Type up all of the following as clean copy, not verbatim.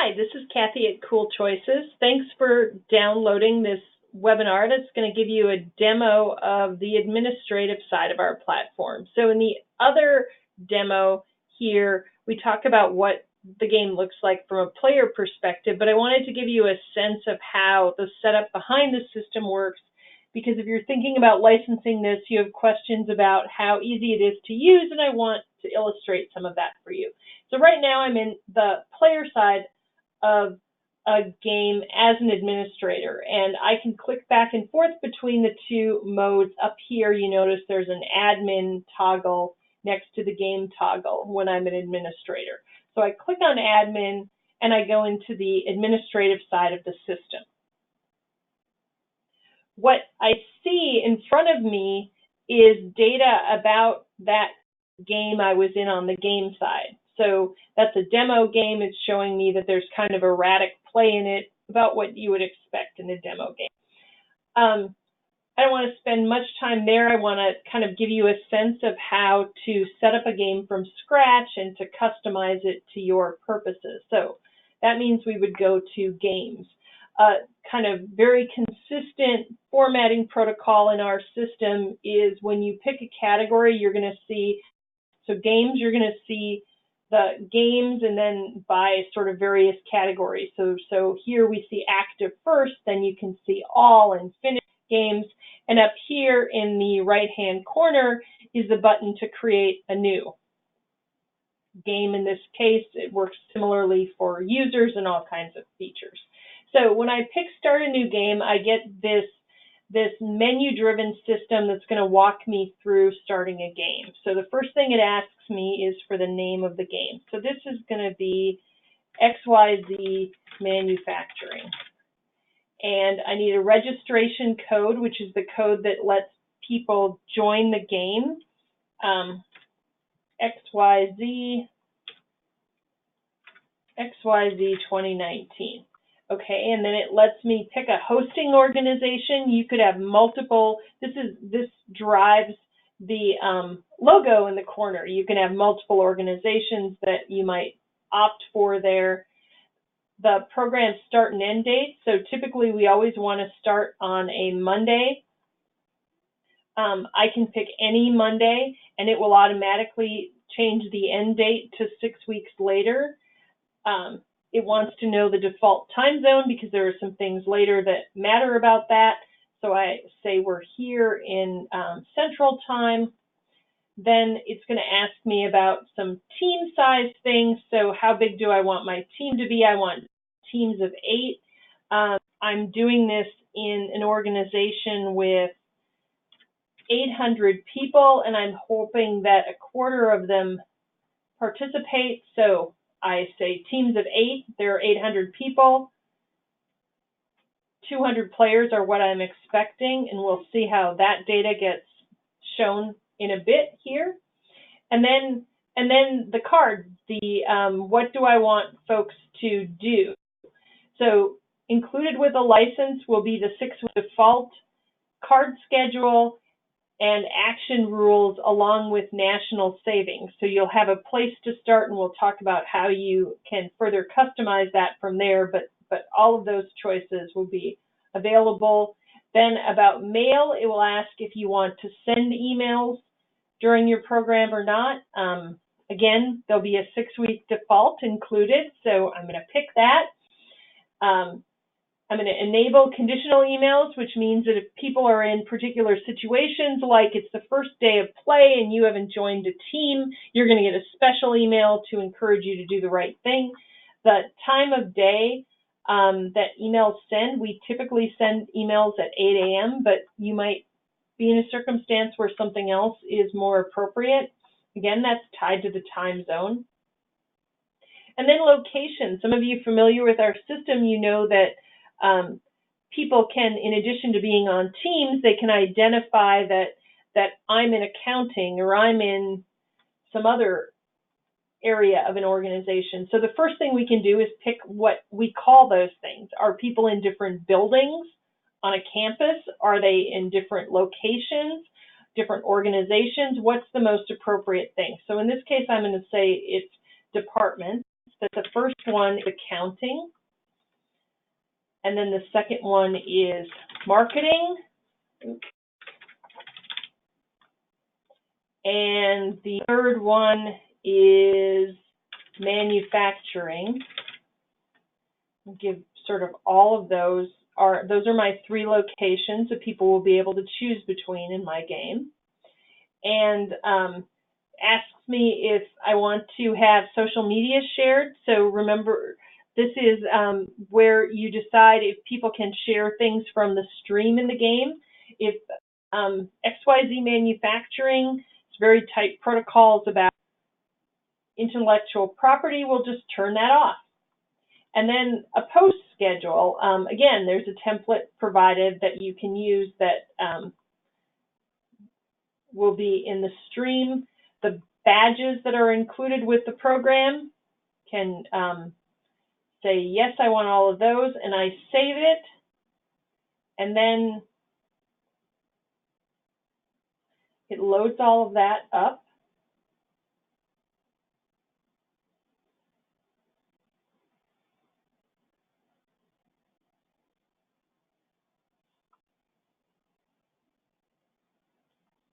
Hi, this is Kathy at Cool Choices. Thanks for downloading this webinar that's going to give you a demo of the administrative side of our platform. So in the other demo here, we talk about what the game looks like from a player perspective, but I wanted to give you a sense of how the setup behind the system works, because if you're thinking about licensing this, you have questions about how easy it is to use, and I want to illustrate some of that for you. So right now I'm in the player side of a game as an administrator, and I can click back and forth between the two modes. Up here you notice there's an admin toggle next to the game toggle when I'm an administrator. So I click on admin and I go into the administrative side of the system. What I see in front of me is data about that game I was in on the game side. So that's a demo game. It's showing me that there's kind of erratic play in it, about what you would expect in a demo game. I don't want to spend much time there. I want to kind of give you a sense of how to set up a game from scratch and to customize it to your purposes. So that means we would go to games. Kind of very consistent formatting protocol in our system is when you pick a category, you're going to see, so games, you're going to see the games and then by sort of various categories. So here we see active first, then you can see all and finished games. And up here in the right-hand corner is the button to create a new game. In this case, it works similarly for users and all kinds of features. So when I pick start a new game, I get this menu-driven system that's going to walk me through starting a game. So the first thing it asks me is for the name of the game. So this is going to be XYZ Manufacturing. And I need a registration code, which is the code that lets people join the game. XYZ 2019. Okay, and then it lets me pick a hosting organization. You could have multiple. This drives the logo in the corner. You can have multiple organizations that you might opt for there. The program start and end date. So typically we always want to start on a Monday. I can pick any Monday, and it will automatically change the end date to 6 weeks later. It wants to know the default time zone because there are some things later that matter about that. So I say we're here in Central Time. Then it's going to ask me about some team size things. So how big do I want my team to be? I want teams of 8. I'm doing this in an organization with 800 people, and I'm hoping that a quarter of them participate. So I say teams of 8, there are 800 people. 200 players are what I'm expecting, and we'll see how that data gets shown in a bit here. And then the cards, what do I want folks to do? So included with a license will be the 6 default card schedule and action rules along with national savings. So you'll have a place to start, and we'll talk about how you can further customize that from there, but all of those choices will be available. Then about mail, it will ask if you want to send emails during your program or not. Again, there'll be a 6-week default included, so I'm going to pick that. I'm going to enable conditional emails, which means that if people are in particular situations, like it's the first day of play and you haven't joined a team, you're going to get a special email to encourage you to do the right thing. The time of day that emails send, we typically send emails at 8 a.m., but you might be in a circumstance where something else is more appropriate. Again, that's tied to the time zone. And then location. Some of you familiar with our system, you know that people can, in addition to being on teams, they can identify that I'm in accounting or I'm in some other area of an organization. So the first thing we can do is pick what we call those things. Are people in different buildings on a campus? Are they in different locations, different organizations? What's the most appropriate thing? So in this case, I'm going to say it's departments. The first one is accounting, and then the second one is marketing. And the third one is manufacturing. I'll give sort of all of those are my 3 locations that people will be able to choose between in my game. And asks me if I want to have social media shared. So remember, this is where you decide if people can share things from the stream in the game. If XYZ manufacturing, it's very tight protocols about intellectual property, we'll just turn that off. And then a post schedule. Again, there's a template provided that you can use that will be in the stream. The badges that are included with the program can say, yes, I want all of those, and I save it. And then it loads all of that up.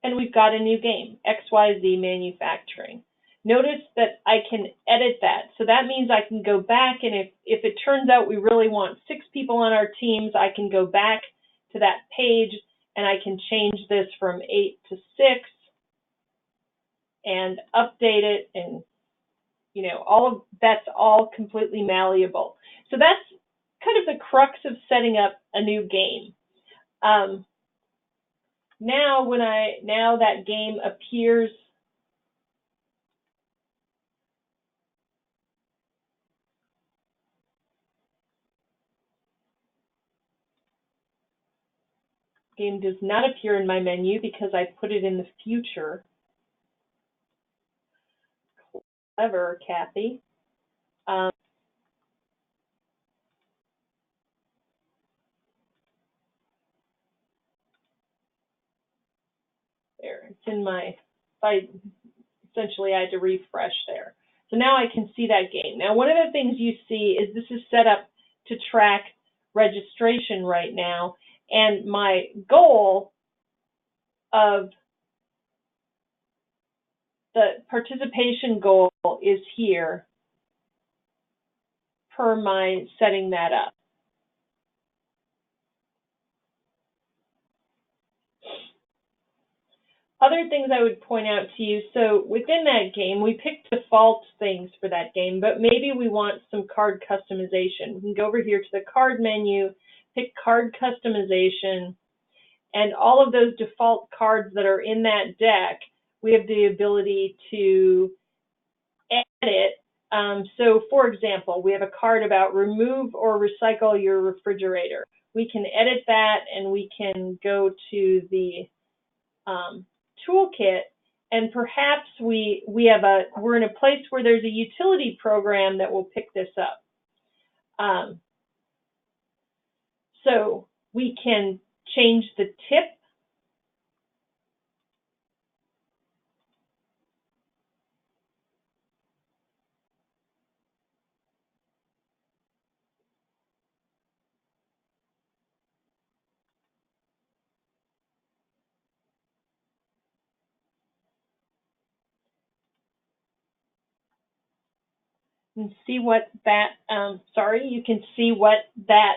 And we've got a new game, XYZ Manufacturing. Notice that I can edit that. So that means I can go back, and if it turns out we really want 6 people on our teams, I can go back to that page and I can change this from 8 to 6 and update it, and all of that's all completely malleable. So that's kind of the crux of setting up a new game. Now that game appears game does not appear in my menu because I put it in the future. Clever, Kathy. There, it's in my site. Essentially, I had to refresh there. So now I can see that game. Now, one of the things you see is this is set up to track registration right now, and my goal of the participation goal is here per my setting that up. Other things I would point out to you, so within that game, we picked default things for that game, but maybe we want some card customization. We can go over here to the card menu, pick card customization, and all of those default cards that are in that deck, we have the ability to edit. So for example, we have a card about remove or recycle your refrigerator. We can edit that, and we can go to the toolkit, and perhaps we're in a place where there's a utility program that will pick this up. So we can change the tip. And see what that, you can see what that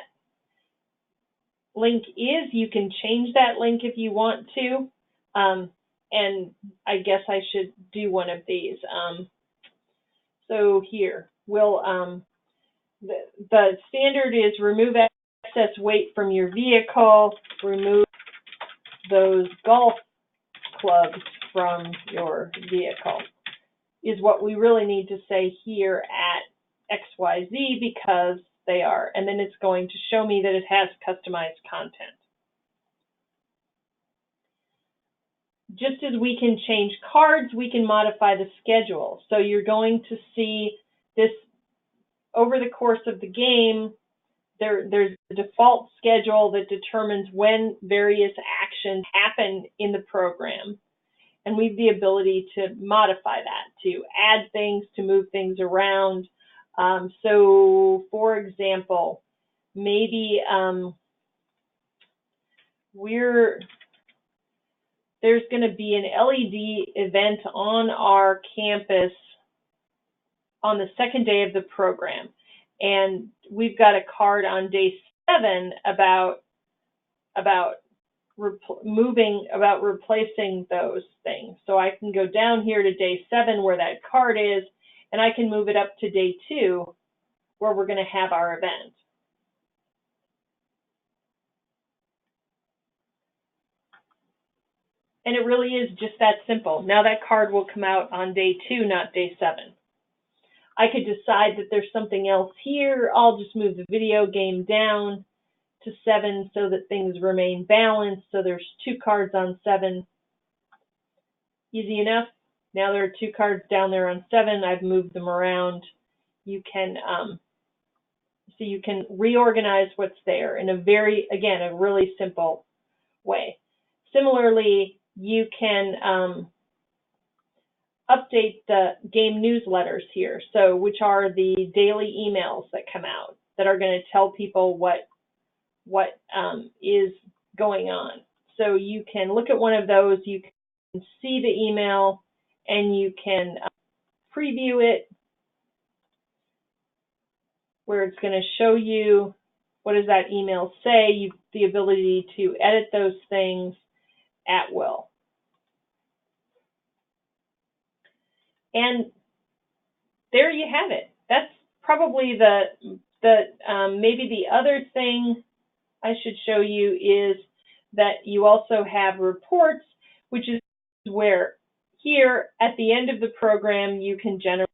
link is. You can change that link if you want to. And I guess I should do one of these. So here, the standard is remove excess weight from your vehicle, remove those golf clubs from your vehicle, is what we really need to say here at XYZ, because they are. And then it's going to show me that it has customized content. Just as we can change cards, we can modify the schedule. So you're going to see this over the course of the game. There's a default schedule that determines when various actions happen in the program. And we have the ability to modify that, to add things, to move things around. So, for example, maybe there's going to be an LED event on our campus on the second day of the program, and we've got a card on day 7 about replacing those things. So I can go down here to day 7 where that card is, and I can move it up to day 2 where we're going to have our event. And it really is just that simple. Now that card will come out on day 2, not day 7. I could decide that there's something else here. I'll just move the video game down to 7 so that things remain balanced. So there's 2 cards on 7. Easy enough. Now there are 2 cards down there on 7. I've moved them around. You can so you can reorganize what's there in a really simple way. Similarly, you can update the game newsletters here, so which are the daily emails that come out that are going to tell people what is going on. So you can look at one of those, you can see the email, and you can preview it, where it's going to show you what does that email say. You've the ability to edit those things at will. And there you have it. That's probably maybe the other thing I should show you is that you also have reports, which is where here at the end of the program you can generate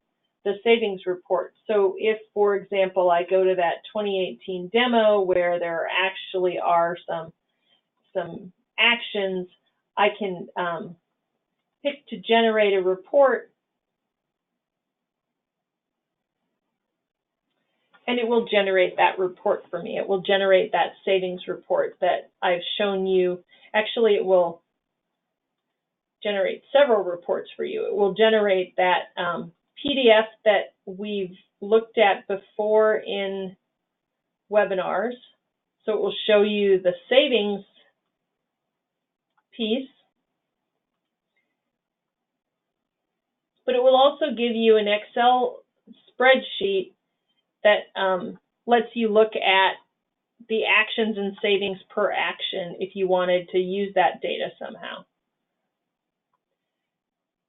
the savings report. So if, for example, I go to that 2018 demo where there actually are some actions, I can pick to generate a report, and it will generate that report for me. It will generate that savings report that I've shown you. Actually, it will generate several reports for you. It will generate that PDF that we've looked at before in webinars. So it will show you the savings piece, but it will also give you an Excel spreadsheet that lets you look at the actions and savings per action if you wanted to use that data somehow.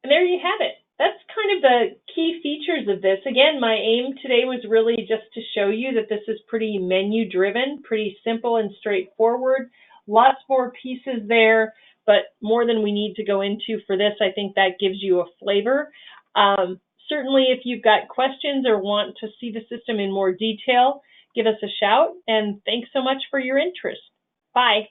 And there you have it. That's kind of the key features of this. Again, my aim today was really just to show you that this is pretty menu-driven, pretty simple and straightforward. Lots more pieces there, but more than we need to go into for this. I think that gives you a flavor. Certainly, if you've got questions or want to see the system in more detail, give us a shout, and thanks so much for your interest. Bye.